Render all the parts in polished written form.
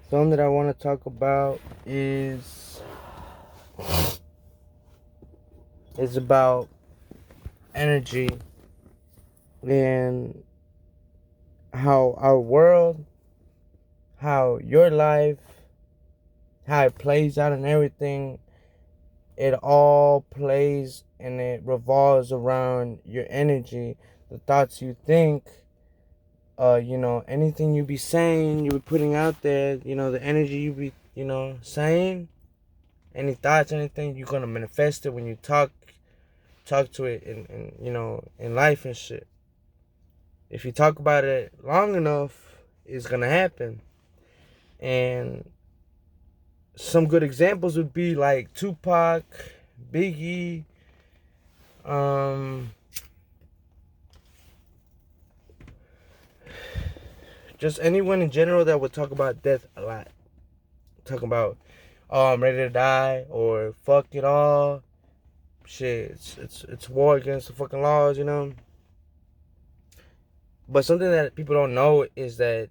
Something that I want to talk about is about energy and how our world, how your life, how it plays out and everything. It all plays and it revolves around your energy, the thoughts you think. Anything you be saying, you be putting out there. The energy you be, saying. Any thoughts, anything, you're gonna manifest it when you talk to it in life and shit. If you talk about it long enough, it's gonna happen. And some good examples would be like Tupac, Biggie, um, just anyone in general that would talk about death a lot. Talk about, oh, I'm ready to die, or fuck it all. Shit, it's war against the fucking laws. But something that people don't know is that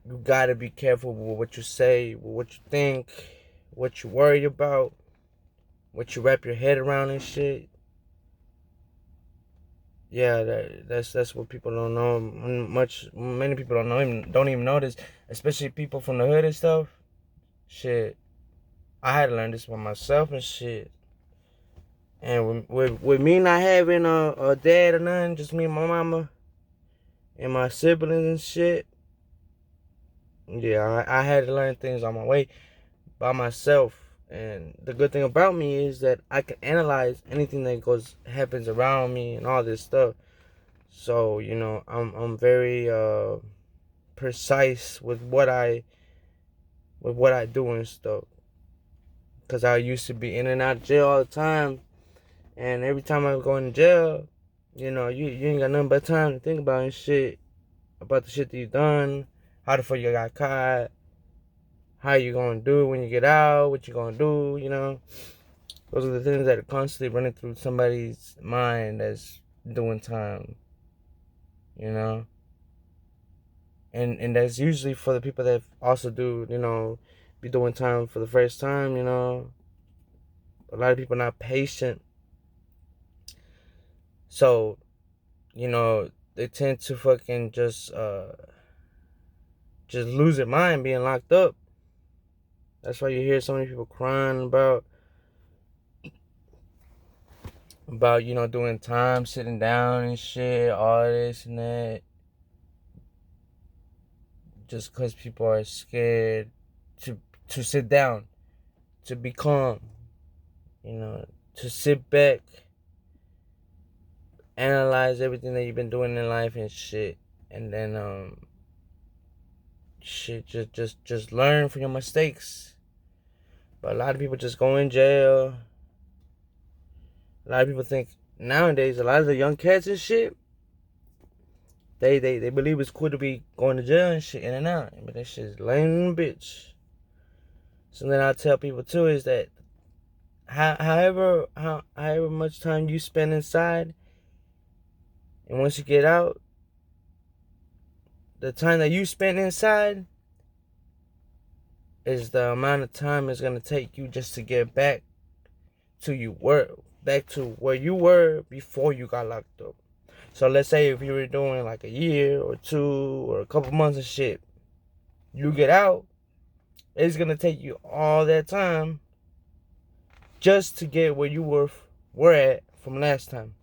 you gotta be careful with what you say, with what you think, what you worry about, what you wrap your head around and shit. Yeah, that's what people don't know. Many people don't even know this, especially people from the hood and stuff. Shit, I had to learn this by myself and shit. And with me not having a dad or nothing, just me and my mama and my siblings and shit. Yeah, I had to learn things on my way by myself. And the good thing about me is that I can analyze anything that happens around me and all this stuff. So I'm very precise with what I do and stuff. Cause I used to be in and out of jail all the time, and every time I was going to jail, you ain't got nothing but time to think about and shit, about the shit that you done, how the fuck you got caught, how you gonna do it when you get out, what you gonna do. Those are the things that are constantly running through somebody's mind that's doing time, you know? And that's usually for the people that also be doing time for the first time. A lot of people are not patient. So, they tend to fucking just lose their mind being locked up. That's why you hear so many people crying about doing time, sitting down and shit, all this and that. Just because people are scared to sit down, to be calm, to sit back, analyze everything that you've been doing in life and shit, and then shit, just learn from your mistakes. But a lot of people just go in jail. A lot of people think nowadays, a lot of the young cats and shit, they believe it's cool to be going to jail and shit in and out, but that shit's lame, bitch. Something I tell people too is that however much time you spend inside, and once you get out, the time that you spend inside is the amount of time it's gonna take you just to get back to where you were before you got locked up. So let's say if you were doing like a year or two or a couple months of shit, you get out, it's gonna take you all that time just to get where you were at from last time.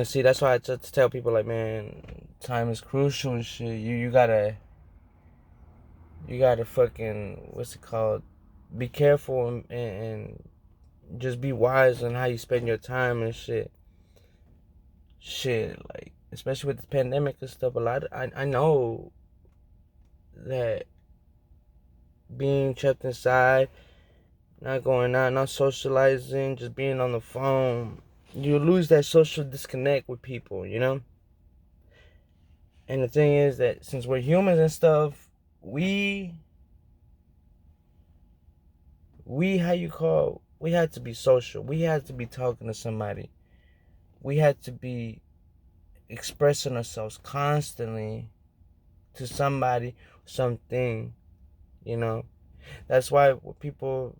See, that's why I just tell people like, man, time is crucial and shit. You gotta fucking, what's it called? Be careful and just be wise on how you spend your time and shit. Shit, like, especially with the pandemic and stuff, I know that being trapped inside, not going out, not socializing, just being on the phone, you lose that social disconnect with people. And the thing is that since we're humans and stuff, we had to be social. We had to be talking to somebody. We had to be expressing ourselves constantly to somebody, something, you know. That's why people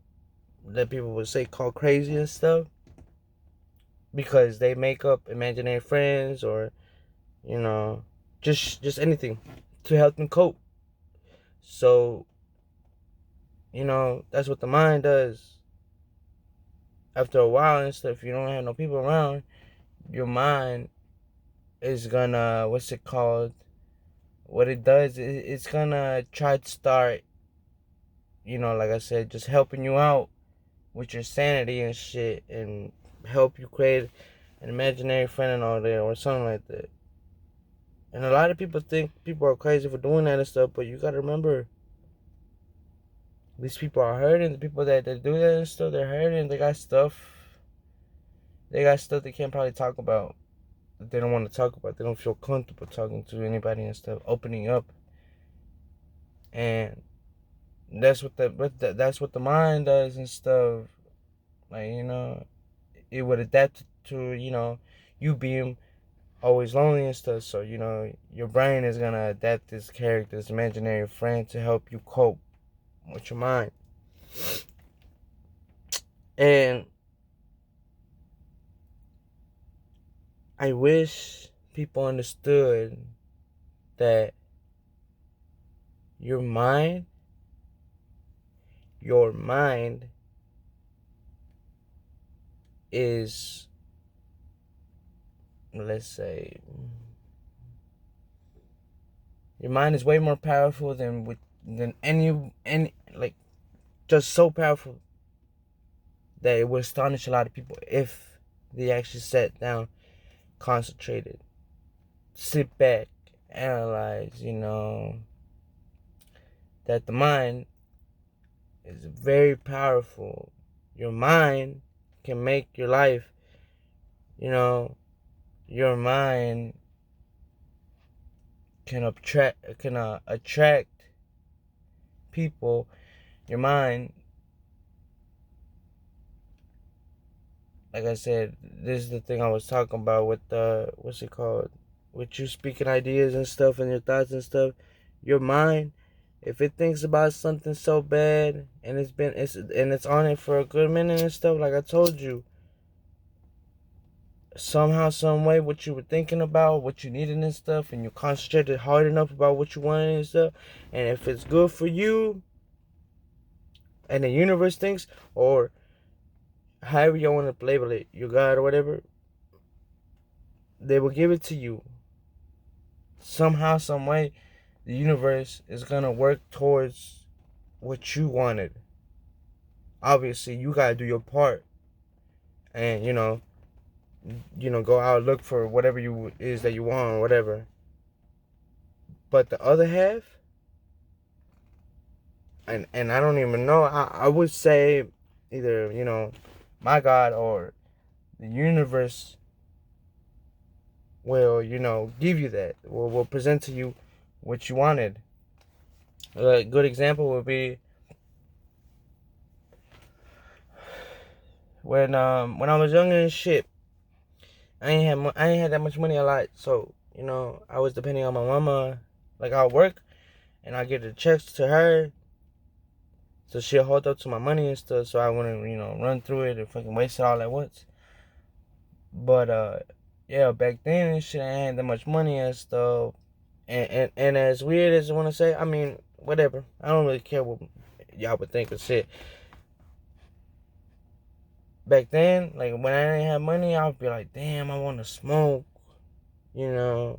that people would say call crazy and stuff, because they make up imaginary friends or, you know, just anything to help them cope. So, you know, that's what the mind does. After a while and stuff, if you don't have no people around, your mind is gonna, what's it called? What it does, it's gonna try to start, you know, like I said, just helping you out with your sanity and shit, and help you create an imaginary friend and all that, or something like that. And a lot of people think people are crazy for doing that and stuff, but you gotta remember, these people are hurting. The people that do that and stuff, they're hurting. They got stuff. They got stuff they can't probably talk about. That they don't want to talk about. They don't feel comfortable talking to anybody and stuff, opening up. And that's what that's what the mind does and stuff. Like, you know, it would adapt to, you know, you being always lonely and stuff. So, you know, your brain is gonna adapt this character, this imaginary friend, to help you cope with your mind. And I wish people understood that your mind is, let's say, your mind is way more powerful than any like, just so powerful that it would astonish a lot of people if they actually sat down, concentrated, sit back, analyze, you know, that the mind is very powerful. Your mind can make your life, you know, your mind can attract people. Your mind, like I said, this is the thing I was talking about with the, what's it called, with you speaking ideas and stuff and your thoughts and stuff. Your mind, if it thinks about something so bad and it's on it for a good minute and stuff, like I told you, somehow, some way, what you were thinking about, what you needed and stuff, and you concentrated hard enough about what you wanted and stuff, and if it's good for you, and the universe thinks, or however you want to label it, your God or whatever, they will give it to you. Somehow, some way, the universe is gonna work towards what you wanted. Obviously, you gotta do your part, and go out and look for whatever you is that you want or whatever. But the other half, and I don't even know. I would say either, my God or the universe will, give you that. Will present to you what you wanted. A good example would be when I was younger and shit. I ain't had that much money a lot, so I was depending on my mama. Like, I'll work and I get the checks to her, so she'll hold up to my money and stuff, so I wouldn't run through it and fucking waste it all at once. But yeah, back then and shit, I ain't had that much money and stuff. And as weird as I want to say, I mean, whatever. I don't really care what y'all would think of shit. Back then, like, when I didn't have money, I would be like, damn, I want to smoke, and I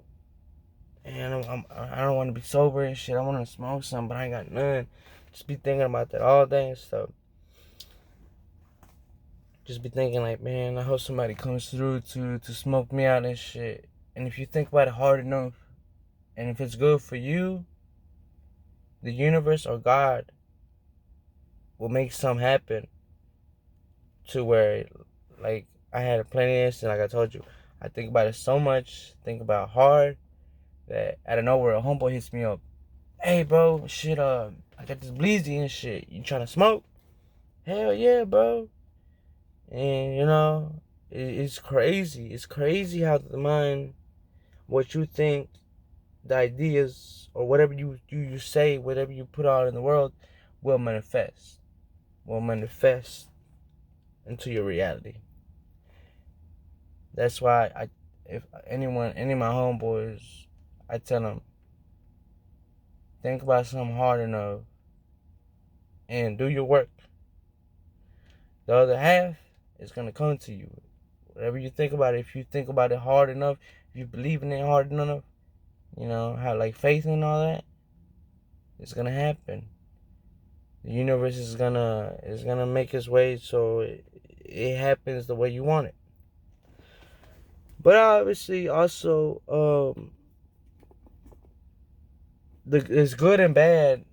don't want to be sober and shit. I want to smoke something, but I ain't got none. Just be thinking about that all day and stuff. Just be thinking like, man, I hope somebody comes through to smoke me out and shit. And if you think about it hard enough, and if it's good for you, the universe or God will make something happen to where, like, I had a plenty of this, and like I told you, I think about it so much, think about hard, that out of nowhere a homeboy hits me up. Hey bro, shit, I got this bleezy and shit. You trying to smoke? Hell yeah, bro. And it's crazy. It's crazy how the mind, what you think, the ideas or whatever you say, whatever you put out in the world, will manifest. Will manifest into your reality. That's why if any of my homeboys, I tell them, think about something hard enough and do your work. The other half is gonna come to you. Whatever you think about it, if you think about it hard enough, if you believe in it hard enough, have like faith and all that, it's gonna happen. The universe is gonna make its way so it happens the way you want it. But obviously, also, it's good and bad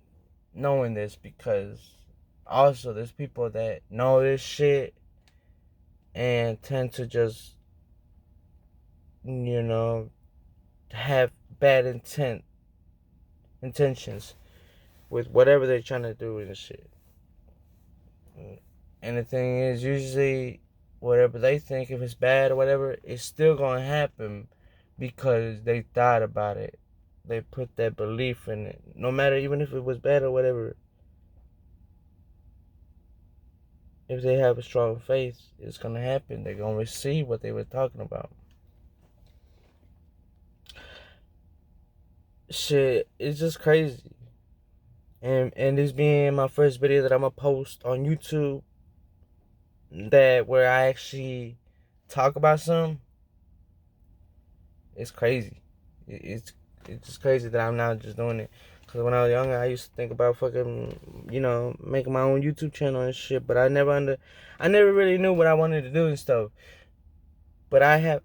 knowing this, because also there's people that know this shit and tend to just, have bad intentions with whatever they're trying to do and shit. And the thing is, usually, whatever they think, if it's bad or whatever, it's still gonna happen because they thought about it. They put that belief in it. No matter, even if it was bad or whatever, if they have a strong faith, it's gonna happen. They're gonna receive what they were talking about. Shit, it's just crazy. And this being my first video that I'm gonna post on YouTube, that where I actually talk about something, it's crazy. It's just crazy that I'm now just doing it. Because when I was younger, I used to think about fucking, making my own YouTube channel and shit. But I never really knew what I wanted to do and stuff. But I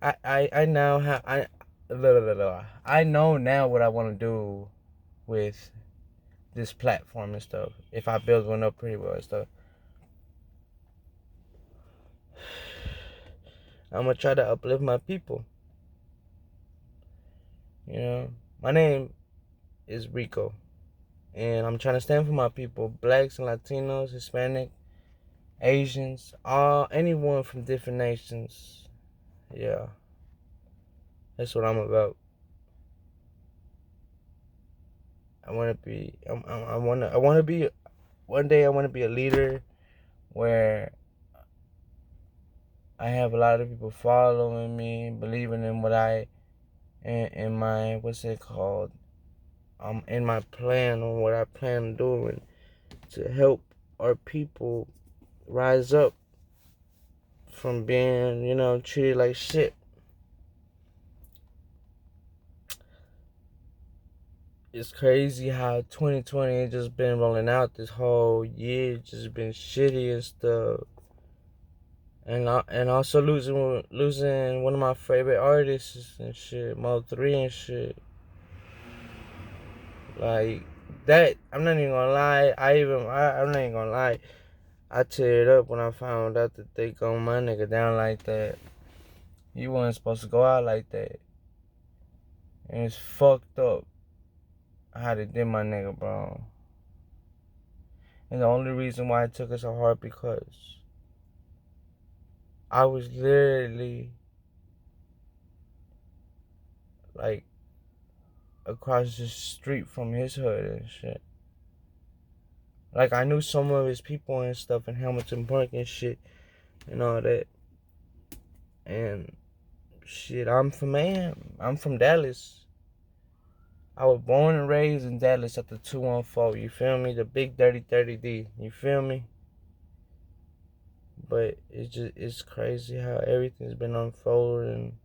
now have, I know now what I want to do with this platform and stuff. If I build one up pretty well and stuff. I'm going to try to uplift my people. My name is Reeko. And I'm trying to stand for my people. Blacks and Latinos, Hispanic, Asians, anyone from different nations. Yeah. That's what I'm about. One day I want to be a leader where I have a lot of people following me, believing in what in my, what's it called? In my plan, on what I plan on doing to help our people rise up from being, treated like shit. It's crazy how 2020 just been rolling out. This whole year just been shitty and stuff. And also losing one of my favorite artists and shit, Mo3 and shit. Like that, I'm not even gonna lie. I'm not even gonna lie. I teared up when I found out that they gunned my nigga down like that. He wasn't supposed to go out like that. And it's fucked up how they did my nigga, bro. And the only reason why I took it so hard, because I was literally like across the street from his hood and shit. Like, I knew some of his people and stuff in Hamilton Park and shit and all that. And shit, I'm from Dallas. I was born and raised in Dallas at the 214. You feel me? The big dirty 30D. You feel me? But it's crazy how everything's been unfolding.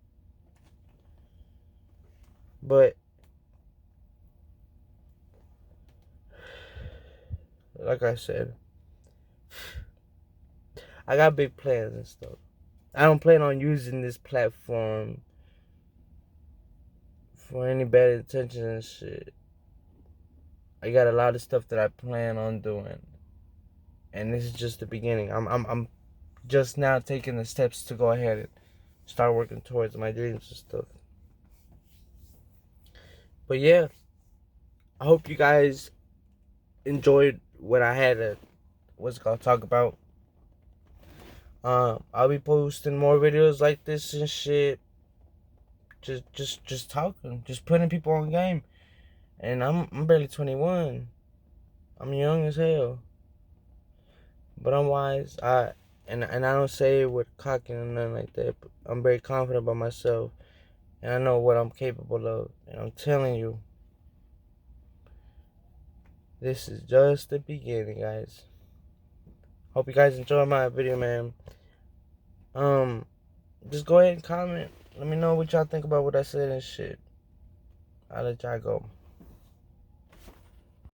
But like I said, I got big plans and stuff. I don't plan on using this platform for any bad intentions and shit. I got a lot of stuff that I plan on doing, and this is just the beginning. I'm just now taking the steps to go ahead and start working towards my dreams and stuff. But yeah, I hope you guys enjoyed what I had to talk about. I'll be posting more videos like this and shit. Just talking, just putting people on game. And I'm barely 21. I'm young as hell. But I'm wise. And I don't say it with cocky or nothing like that. But I'm very confident about myself. And I know what I'm capable of. And I'm telling you, this is just the beginning, guys. Hope you guys enjoy my video, man. Just go ahead and comment. Let me know what y'all think about what I said and shit. I'll let y'all go.